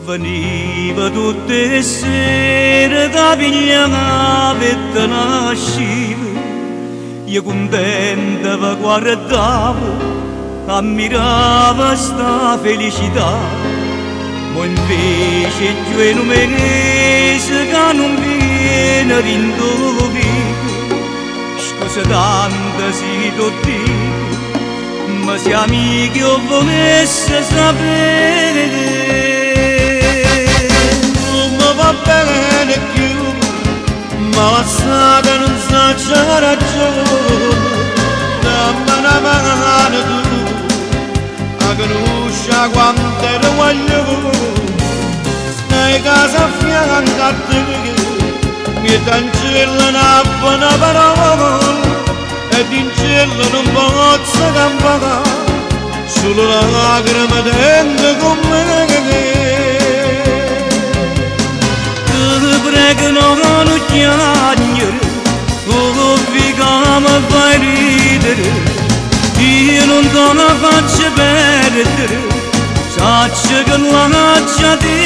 Veniva tutte le sere da pigliare per nascere, io contenta vi guardavo, ammirava sta felicità, ma invece io non me ne che non viene rindovi, scusa tanta si t'ho detto, ma se amici o volesse sapere. Va bene più, ma la strada non sa già ragione, dammi una mano tu, a conoscere quanto ero voglio, stai casa a fianco a te, mi cancella una buona parola, ed in cielo non posso campare, solo la lacrima dentro con me. Prego non chiagnere, oh figa mi fai ridere, io non te la faccio perdere, sacci che non la faccio te,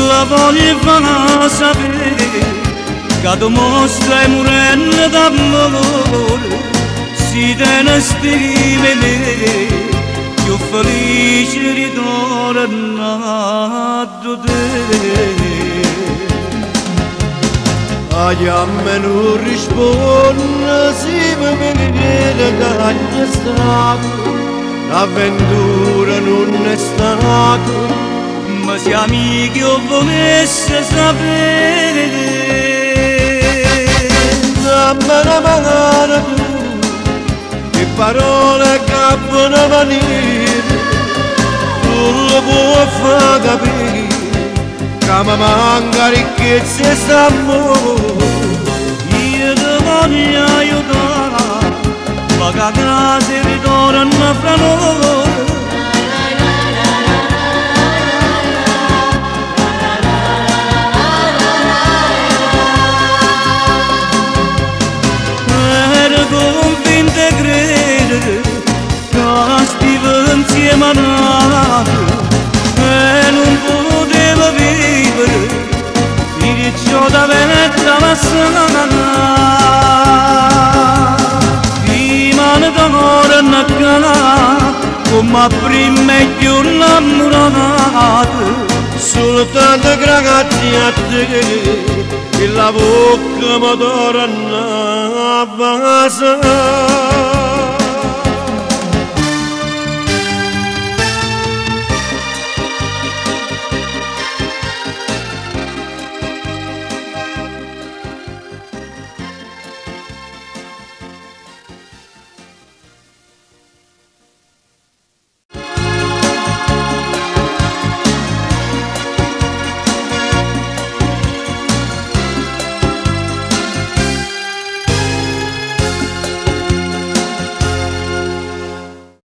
la voglio far sapere, che tu mo stai morendo d'amore, si te ne stime me. Io felice ritornato te. A me non risponde, si mi viene dagli strato, l'avventura non è stato, ma se amici o volesse sapere, dammi una mano tu, che parole cappano venire, non lo può far capire, che mi manca ricchezza e st'amore. Io ti voglio aiutare, ma che a casa ritorno fra noi. Ero convinto e credere che stiamo insieme a nato e non potevo vivere di ciò da vetta passata. Prima ne d'amore naccana come prima e più innamorata, soltanto grazie a te e la bocca mi torna a basa.